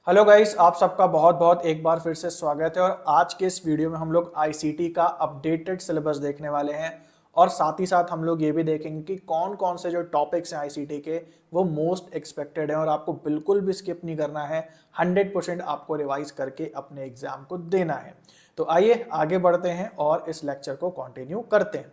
Hello guys, आप सबका बहुत बहुत एक बार फिर से स्वागत है। और आज के इस वीडियो में हम लोग आईसीटी का अपडेटेड सिलेबस देखने वाले हैं और साथ ही साथ हम लोग ये भी देखेंगे कि कौन कौन से जो टॉपिक्स हैं आईसीटी के वो मोस्ट एक्सपेक्टेड हैं और आपको बिल्कुल भी स्किप नहीं करना है। 100% आपको रिवाइज करके अपने एग्जाम को देना है। तो आइए आगे बढ़ते हैं और इस लेक्चर को कंटिन्यू करते हैं।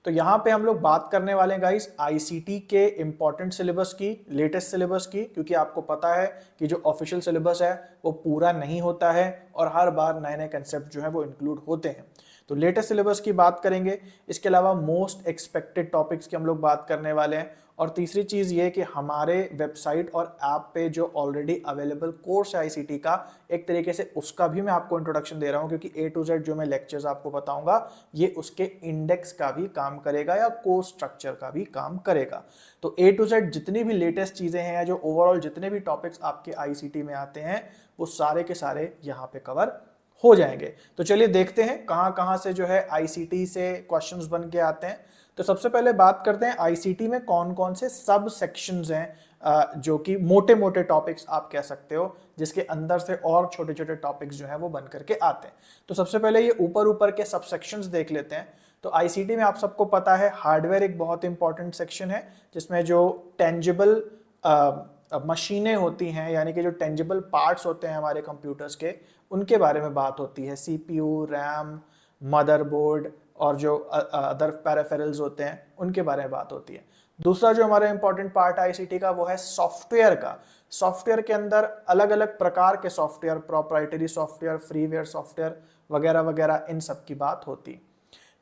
तो यहाँ पे हम लोग बात करने वाले हैं गाइस आईसीटी के इंपॉर्टेंट सिलेबस की, लेटेस्ट सिलेबस की, क्योंकि आपको पता है कि जो ऑफिशियल सिलेबस है वो पूरा नहीं होता है और हर बार नए नए कंसेप्ट जो है वो इंक्लूड होते हैं। तो लेटेस्ट सिलेबस की बात करेंगे, इसके अलावा मोस्ट एक्सपेक्टेड टॉपिक्स की हम लोग बात करने वाले हैं। और तीसरी चीज ये कि हमारे वेबसाइट और ऐप पे जो ऑलरेडी अवेलेबल कोर्स है आईसीटी का, एक तरीके से उसका भी मैं आपको इंट्रोडक्शन दे रहा हूं, क्योंकि ए टू जेड जो मैं लेक्चर्स आपको बताऊंगा ये उसके इंडेक्स का भी काम करेगा या कोर्स स्ट्रक्चर का भी काम करेगा। तो ए टू जेड जितनी भी लेटेस्ट चीजें हैं या जो ओवरऑल जितने भी टॉपिक्स आपके आईसीटी में आते हैं वो सारे के सारे यहाँ पे कवर हो जाएंगे। तो चलिए देखते हैं कहां कहां से जो है आईसीटी से क्वेश्चंस बन के आते हैं। तो सबसे पहले बात करते हैं आईसीटी में कौन कौन से सब सेक्शंस हैं, जो कि मोटे मोटे टॉपिक्स आप कह सकते हो, जिसके अंदर से और छोटे छोटे टॉपिक्स जो है वो बन करके आते हैं। तो सबसे पहले ये ऊपर ऊपर के सब सेक्शंस देख लेते हैं। तो आईसीटी में आप सबको पता है हार्डवेयर एक बहुत इंपॉर्टेंट सेक्शन है, जिसमें जो टेंजिबल मशीनें होती हैं, यानी कि जो टेंजिबल पार्ट्स होते हैं हमारे कंप्यूटर्स के, उनके बारे में बात होती है। सीपीयू, रैम, मदरबोर्ड और जो अदर पैराफेरल्स होते हैं उनके बारे में बात होती है। दूसरा जो हमारा इंपॉर्टेंट पार्ट है आईसीटी का वो है सॉफ्टवेयर का। सॉफ्टवेयर के अंदर अलग अलग प्रकार के software, proprietary software, freeware software वगैरह वगैरह, इन सब की बात होती है।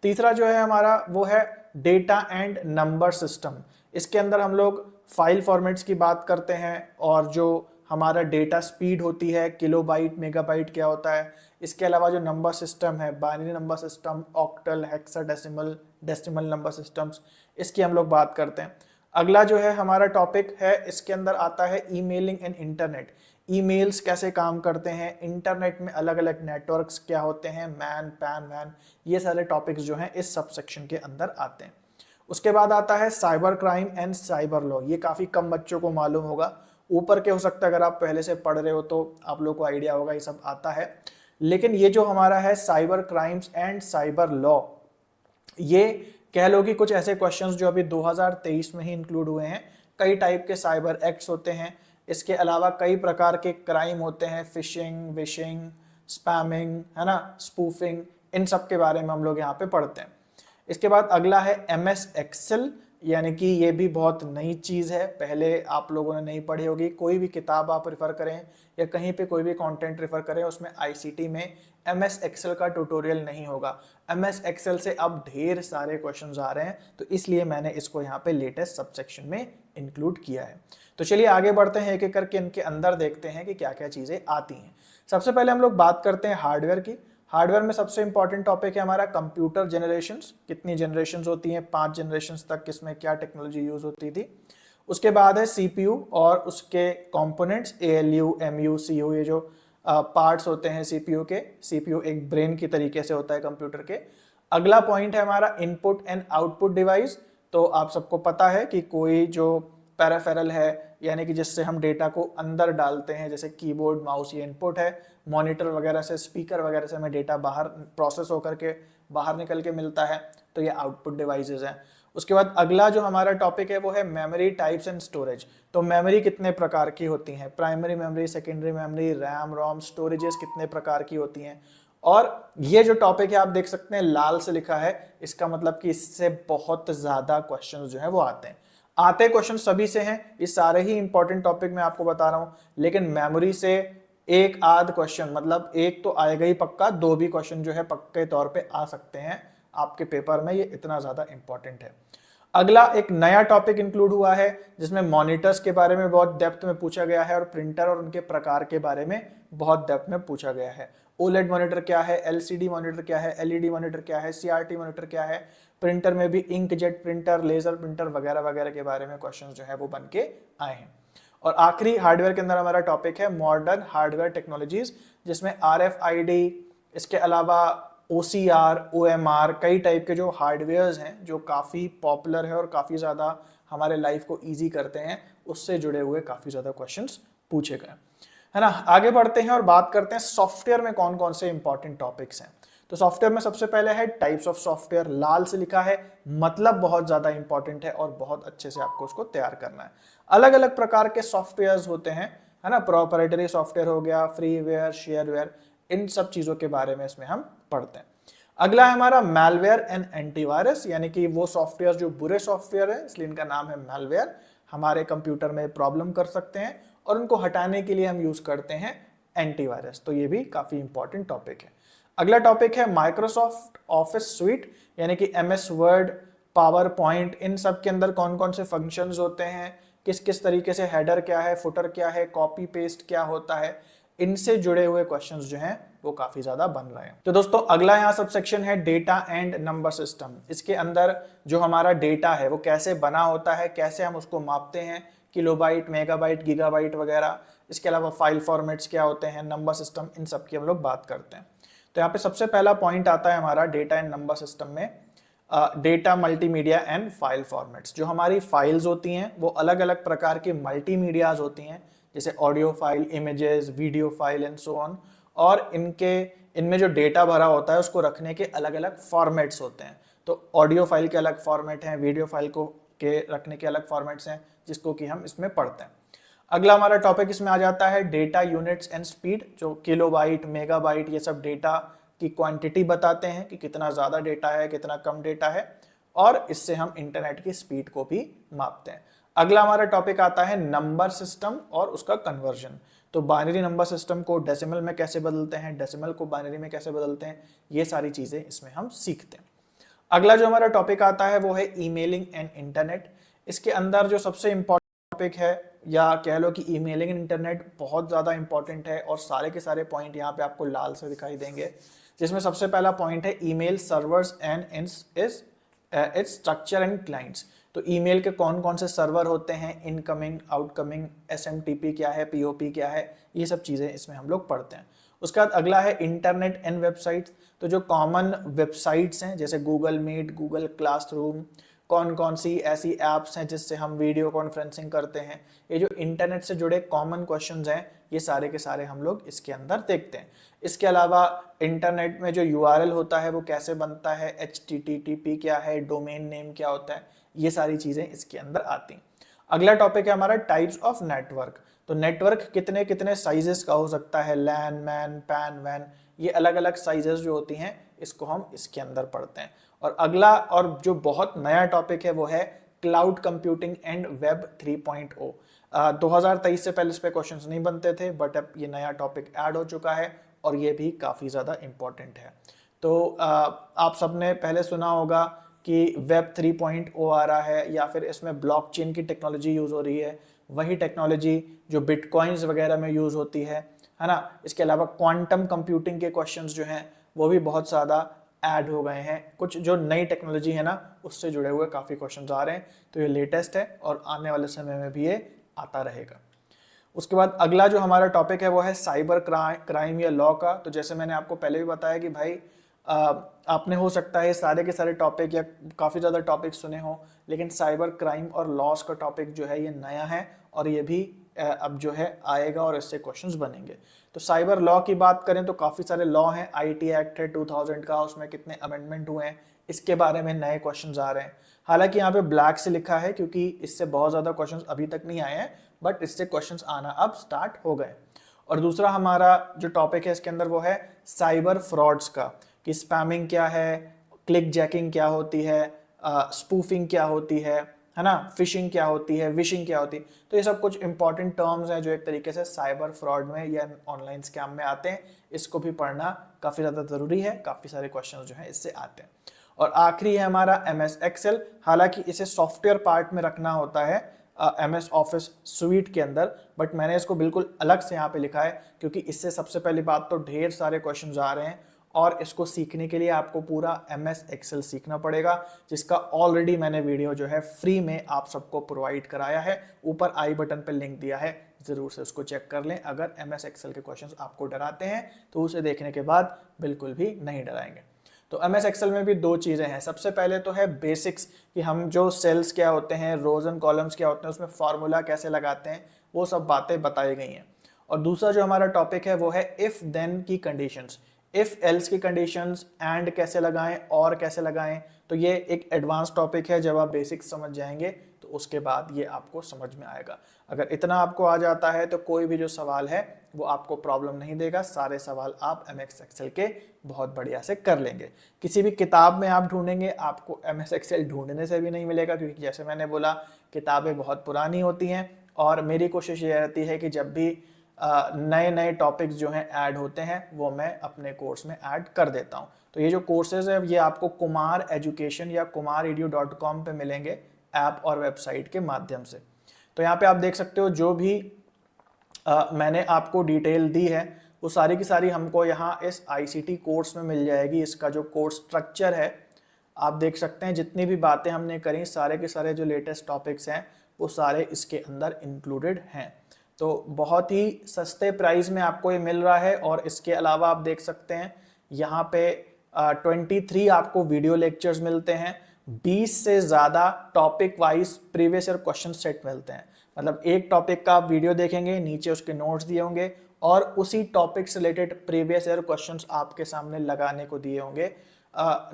तीसरा जो है हमारा वो है डेटा एंड नंबर सिस्टम। इसके अंदर हम लोग फाइल फॉर्मेट्स की बात करते हैं और जो हमारा डेटा स्पीड होती है, किलोबाइट, मेगाबाइट क्या होता है। इसके अलावा जो नंबर सिस्टम है, binary number system, octal, hexadecimal, decimal number systems, इसकी हम लोग बात करते हैं। अगला जो है हमारा टॉपिक है, इसके अंदर आता है ईमेलिंग एंड इंटरनेट। ईमेल्स कैसे काम करते हैं, इंटरनेट में अलग अलग नेटवर्क्स क्या होते हैं, मैन, पैन, वैन, ये सारे टॉपिक्स जो हैं इस सब सेक्शन के अंदर आते हैं। उसके बाद आता है cyber crime and cyber law. ये काफ़ी कम बच्चों को मालूम होगा, ऊपर के हो सकता है, अगर आप पहले से पढ़ रहे हो तो आप लोग को आइडिया होगा ये सब आता है। लेकिन ये जो हमारा है cyber crimes and cyber law, ये कह लो कि कुछ ऐसे क्वेश्चंस जो अभी 2023 में ही इंक्लूड हुए हैं। कई टाइप के साइबर एक्ट्स होते हैं, इसके अलावा कई प्रकार के क्राइम होते हैं, फिशिंग, विशिंग, स्पैमिंग, है ना, स्पूफिंग, इन सब के बारे में हम लोग यहाँ पे पढ़ते हैं। इसके बाद अगला है एमएस एक्सेल, यानी कि ये भी बहुत नई चीज़ है, पहले आप लोगों ने नहीं पढ़ी होगी। कोई भी किताब आप रेफर करें या कहीं पे कोई भी कंटेंट रेफर करें, उसमें आईसीटी में एमएस एक्सेल का ट्यूटोरियल नहीं होगा। एमएस एक्सेल से अब ढेर सारे क्वेश्चंस आ रहे हैं, तो इसलिए मैंने इसको यहाँ पे लेटेस्ट सबसेक्शन में इंक्लूड किया है। तो चलिए आगे बढ़ते हैं, एक एक करके इनके अंदर देखते हैं कि क्या क्या चीज़ें आती हैं। सबसे पहले हम लोग बात करते हैं हार्डवेयर की। हार्डवेयर में सबसे इंपॉर्टेंट टॉपिक है हमारा कंप्यूटर जनरेशंस। कितनी जनरेशंस होती हैं, 5 जनरेशंस तक किसमें क्या टेक्नोलॉजी यूज होती थी। उसके बाद है सीपीयू और उसके कंपोनेंट्स, एएलयू, एमयू, सीयू, ये जो पार्ट्स होते हैं सीपीयू के। सीपीयू एक ब्रेन की तरीके से होता है कंप्यूटर के। अगला पॉइंट है हमारा इनपुट एंड आउटपुट डिवाइस। तो आप सबको पता है कि कोई जो पैराफेरल है, यानी कि जिससे हम डेटा को अंदर डालते हैं, जैसे कीबोर्ड, माउस, ये इनपुट है। मॉनिटर वगैरह से, स्पीकर वगैरह से हमें डेटा बाहर प्रोसेस होकर के बाहर निकल के मिलता है, तो ये आउटपुट डिवाइसेस हैं। उसके बाद अगला जो हमारा टॉपिक है वो है मेमोरी टाइप्स एंड स्टोरेज। तो मेमोरी कितने प्रकार की होती हैं, primary memory, secondary memory, RAM, ROM, storages कितने प्रकार की होती हैं। और ये जो टॉपिक है आप देख सकते हैं लाल से लिखा है, इसका मतलब कि इससे बहुत ज्यादा क्वेश्चन जो है वो आते हैं। आते क्वेश्चन सभी से हैं, ये सारे ही इंपॉर्टेंट टॉपिक मैं आपको बता रहा हूं, लेकिन मेमोरी से एक आध क्वेश्चन, मतलब एक तो आएगा ही पक्का, 2 भी क्वेश्चन जो है पक्के तौर पे आ सकते हैं आपके पेपर में, ये इतना ज्यादा इंपॉर्टेंट है। अगला एक नया टॉपिक इंक्लूड हुआ है, जिसमें मॉनिटर्स के बारे में बहुत डेप्थ में पूछा गया है और प्रिंटर और उनके प्रकार के बारे में बहुत डेप्थ में पूछा गया है। ओलेड मॉनिटर क्या है, एलसीडी मॉनिटर क्या है, एलईडी मॉनिटर क्या है, सीआरटी मॉनिटर क्या है। प्रिंटर में भी इंकजेट प्रिंटर, लेजर प्रिंटर वगैरह वगैरह के बारे में क्वेश्चन जो है वो बन के आए हैं। और आखिरी हार्डवेयर के अंदर हमारा टॉपिक है मॉडर्न हार्डवेयर टेक्नोलॉजीज, जिसमें आरएफआईडी, इसके अलावा ओसीआर, ओएमआर, कई टाइप के जो हार्डवेयर्स हैं जो काफ़ी पॉपुलर है और काफ़ी ज़्यादा हमारे लाइफ को ईजी करते हैं, उससे जुड़े हुए काफ़ी ज़्यादा क्वेश्चंस पूछे गए, है ना। आगे बढ़ते हैं और बात करते हैं सॉफ्टवेयर में कौन कौन से इंपॉर्टेंट टॉपिक्स हैं। तो सॉफ्टवेयर में सबसे पहले है टाइप्स ऑफ सॉफ्टवेयर, लाल से लिखा है, मतलब बहुत ज्यादा इंपॉर्टेंट है और बहुत अच्छे से आपको उसको तैयार करना है। अलग अलग प्रकार के सॉफ्टवेयर होते हैं, है ना, प्रोप्राइटरी सॉफ्टवेयर हो गया, फ्रीवेयर, शेयरवेयर, इन सब चीजों के बारे में इसमें हम पढ़ते हैं। अगला है हमारा मैलवेयर एंड एंटीवायरस, यानी कि वो सॉफ्टवेयर जो बुरे सॉफ्टवेयर है, इसलिए इनका नाम है मैलवेयर, हमारे कंप्यूटर में प्रॉब्लम कर सकते हैं और उनको हटाने के लिए हम यूज करते हैं एंटीवायरस। तो ये भी काफी इंपॉर्टेंट टॉपिक है। अगला टॉपिक है माइक्रोसॉफ्ट ऑफिस स्वीट, यानी कि एमएस वर्ड, पावर पॉइंट, इन सब के अंदर कौन कौन से फंक्शंस होते हैं, किस किस तरीके से हेडर क्या है, फुटर क्या है, कॉपी पेस्ट क्या होता है, इनसे जुड़े हुए क्वेश्चंस जो हैं वो काफी ज्यादा बन रहे हैं। तो दोस्तों अगला यहाँ सब सेक्शन है डेटा एंड नंबर सिस्टम। इसके अंदर जो हमारा डेटा है वो कैसे बना होता है, कैसे हम उसको मापते हैं, किलोबाइट, मेगाबाइट, गीगाबाइट वगैरह, इसके अलावा फाइल फॉर्मेट्स क्या होते हैं, नंबर सिस्टम, इन सब की हम लोग बात करते हैं। तो यहाँ पे सबसे पहला पॉइंट आता है हमारा डेटा एंड नंबर सिस्टम में data multimedia and file formats. जो हमारी फाइल्स होती हैं वो अलग अलग प्रकार की मल्टीमीडियाज होती हैं, जैसे audio file, images, video file and so on, और इनमें जो डेटा भरा होता है उसको रखने के अलग अलग फॉर्मेट्स होते हैं। तो ऑडियो फाइल के अलग फॉर्मेट हैं, वीडियो फाइल को के रखने के अलग फॉर्मेट्स हैं, जिसको कि हम इसमें पढ़ते हैं। अगला हमारा टॉपिक इसमें आ जाता है डेटा यूनिट्स एंड स्पीड, जो किलोबाइट, मेगाबाइट, ये सब डेटा की क्वांटिटी बताते हैं कि कितना ज़्यादा डेटा है, कितना कम डेटा है, और इससे हम इंटरनेट की स्पीड को भी मापते हैं। अगला हमारा टॉपिक आता है नंबर सिस्टम और उसका कन्वर्जन। तो बाइनरी नंबर सिस्टम को डेसिमल में कैसे बदलते हैं, डेसिमल को बाइनरी में कैसे बदलते हैं, ये सारी चीज़ें इसमें हम सीखते हैं। अगला जो हमारा टॉपिक आता है वो है ईमेलिंग एंड इंटरनेट। इसके अंदर जो सबसे इंपॉर्टेंट टॉपिक है, या कह लो कि ईमेलिंग एंड इंटरनेट बहुत ज़्यादा इंपॉर्टेंट है, और सारे के सारे पॉइंट यहाँ पे आपको लाल से दिखाई देंगे, जिसमें सबसे पहला पॉइंट है email servers and its structure and clients. तो ईमेल के कौन कौन से सर्वर होते हैं, इनकमिंग, आउटकमिंग, एसएमटीपी क्या है, पीओपी क्या है, ये सब चीज़ें इसमें हम लोग पढ़ते हैं। उसके बाद अगला है इंटरनेट एंड वेबसाइट्स। तो जो कॉमन वेबसाइट्स हैं जैसे गूगल मीट, गूगल क्लासरूम, कौन कौन सी ऐसी ऐप्स हैं जिससे हम वीडियो कॉन्फ्रेंसिंग करते हैं, ये जो इंटरनेट से जुड़े कॉमन क्वेश्चंस हैं, ये सारे के सारे हम लोग इसके अंदर देखते हैं। इसके अलावा इंटरनेट में जो यूआरएल होता है वो कैसे बनता है, एचटीटीपी क्या है, डोमेन नेम क्या होता है, ये सारी चीज़ें इसके अंदर आती हैं। अगला टॉपिक है हमारा टाइप्स ऑफ नेटवर्क। तो नेटवर्क कितने कितने साइजेस का हो सकता है, लैन, मैन, पैन, वैन, ये अलग अलग साइजेस जो होती हैं इसको हम इसके अंदर पढ़ते हैं। और अगला और जो बहुत नया टॉपिक है वो है क्लाउड कंप्यूटिंग एंड वेब 3.0। 2023 से पहले इस पे क्वेश्चंस नहीं बनते थे, बट अब ये नया टॉपिक ऐड हो चुका है और ये भी काफ़ी ज़्यादा इम्पोर्टेंट है। तो आप सबने पहले सुना होगा कि वेब 3.0 आ रहा है, या फिर इसमें ब्लॉकचेन की टेक्नोलॉजी यूज़ हो रही है, वही टेक्नोलॉजी जो बिटकॉइंस वगैरह में यूज़ होती है ना। इसके अलावा क्वांटम कंप्यूटिंग के क्वेश्चंस जो हैं वो भी बहुत ज़्यादा ऐड हो गए हैं। कुछ जो नई टेक्नोलॉजी है ना उससे जुड़े हुए काफ़ी क्वेश्चंस आ रहे हैं, तो ये लेटेस्ट है और आने वाले समय में भी ये आता रहेगा। उसके बाद अगला जो हमारा टॉपिक है वो है साइबर क्राइम या लॉ का। तो जैसे मैंने आपको पहले भी बताया कि भाई आपने हो सकता है सारे के सारे टॉपिक या काफ़ी ज़्यादा टॉपिक सुने हो, लेकिन साइबर क्राइम और लॉस का टॉपिक जो है ये नया है और ये भी अब जो है आएगा और इससे क्वेश्चंस बनेंगे। तो साइबर लॉ की बात करें तो काफ़ी सारे लॉ हैं, आईटी एक्ट है 2000 का, उसमें कितने अमेंडमेंट हुए हैं, इसके बारे में नए क्वेश्चंस आ रहे हैं। हालांकि यहाँ पे ब्लैक से लिखा है क्योंकि इससे बहुत ज़्यादा क्वेश्चंस अभी तक नहीं आए हैं, बट इससे क्वेश्चंस आना अब स्टार्ट हो गए। और दूसरा हमारा जो टॉपिक है इसके अंदर वो है साइबर फ्रॉड्स का, कि स्पैमिंग क्या है, क्लिक जैकिंग क्या होती है, स्पूफिंग क्या होती है ना, फिशिंग क्या होती है, विशिंग क्या होती है। तो ये सब कुछ इंपॉर्टेंट टर्म्स हैं जो एक तरीके से साइबर फ्रॉड में या ऑनलाइन स्कैम में आते हैं, इसको भी पढ़ना काफ़ी ज़्यादा ज़रूरी है, काफ़ी सारे क्वेश्चन जो हैं इससे आते हैं। और आखिरी है हमारा MS एक्सेल। हालांकि इसे सॉफ्टवेयर पार्ट में रखना होता है MS ऑफिस स्वीट के अंदर, बट मैंने इसको बिल्कुल अलग से यहाँ पे लिखा है क्योंकि इससे सबसे पहली बात तो ढेर सारे क्वेश्चन आ रहे हैं और इसको सीखने के लिए आपको पूरा MS एक्सेल सीखना पड़ेगा, जिसका ऑलरेडी मैंने वीडियो जो है फ्री में आप सबको प्रोवाइड कराया है। ऊपर आई बटन पर लिंक दिया है, ज़रूर से उसको चेक कर लें। अगर MS एक्सेल के क्वेश्चंस आपको डराते हैं तो उसे देखने के बाद बिल्कुल भी नहीं डराएंगे। तो MS एक्सेल में भी दो चीज़ें हैं। सबसे पहले तो है बेसिक्स, कि हम जो सेल्स क्या होते हैं, रोज एंड कॉलम्स क्या होते हैं, उसमें फार्मूला कैसे लगाते हैं, वो सब बातें बताई गई हैं। और दूसरा जो हमारा टॉपिक है वो है इफ देन की कंडीशंस, इफ एल्स की कंडीशंस, एंड कैसे लगाएं और कैसे लगाएं। तो ये एक एडवांस टॉपिक है, जब आप बेसिक्स समझ जाएंगे तो उसके बाद ये आपको समझ में आएगा। अगर इतना आपको आ जाता है तो कोई भी जो सवाल है वो आपको प्रॉब्लम नहीं देगा, सारे सवाल आप एमएस एक्सेल के बहुत बढ़िया से कर लेंगे। किसी भी किताब में आप ढूंढेंगे आपको एमएस एक्सेल ढूंढने से भी नहीं मिलेगा, क्योंकि जैसे मैंने बोला किताबें बहुत पुरानी होती हैं और मेरी कोशिश ये रहती है कि जब भी नए नए टॉपिक्स जो हैं ऐड होते हैं वो मैं अपने कोर्स में ऐड कर देता हूं। तो ये जो कोर्सेज है ये आपको कुमार एजुकेशन या kumaredu.com पे मिलेंगे ऐप और वेबसाइट के माध्यम से। तो यहाँ पे आप देख सकते हो जो भी मैंने आपको डिटेल दी है वो सारी की सारी हमको यहाँ इस आईसीटी कोर्स में मिल जाएगी। इसका जो कोर्स स्ट्रक्चर है आप देख सकते हैं, जितनी भी बातें हमने करी सारे के सारे जो लेटेस्ट टॉपिक्स हैं वो सारे इसके अंदर इंक्लूडेड हैं। तो बहुत ही सस्ते प्राइस में आपको ये मिल रहा है। और इसके अलावा आप देख सकते हैं यहाँ पे 23 आपको वीडियो लेक्चर्स मिलते हैं, 20 से ज़्यादा topic wise previous year question set मिलते हैं। मतलब एक टॉपिक का आप वीडियो देखेंगे, नीचे उसके नोट्स दिए होंगे और उसी टॉपिक से रिलेटेड प्रीवियस ईयर क्वेश्चंस आपके सामने लगाने को दिए होंगे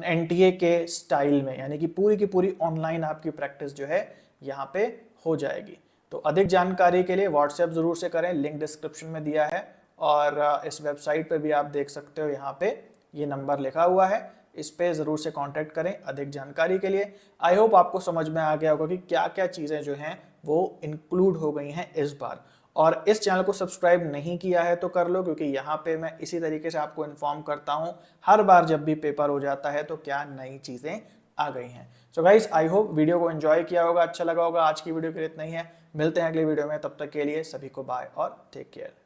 एनटीए के स्टाइल में, यानी कि पूरी ऑनलाइन आपकी प्रैक्टिस जो है यहाँ पे हो जाएगी। तो अधिक जानकारी के लिए व्हाट्सएप जरूर से करें, लिंक डिस्क्रिप्शन में दिया है। और इस वेबसाइट पे भी आप देख सकते हो, यहाँ पे ये नंबर लिखा हुआ है, इस पे जरूर से कांटेक्ट करें अधिक जानकारी के लिए। आई होप आपको समझ में आ गया होगा कि क्या क्या चीज़ें जो हैं वो इंक्लूड हो गई हैं इस बार। और इस चैनल को सब्सक्राइब नहीं किया है तो कर लो, क्योंकि यहाँ पे मैं इसी तरीके से आपको इन्फॉर्म करता हूँ हर बार जब भी पेपर हो जाता है तो क्या नई चीज़ें आ गई हैं। So guys I hope video को एंजॉय किया होगा, अच्छा लगा होगा। आज की वीडियो के लिए इतना ही है, मिलते हैं अगली वीडियो में, तब तक के लिए सभी को बाय और टेक केयर।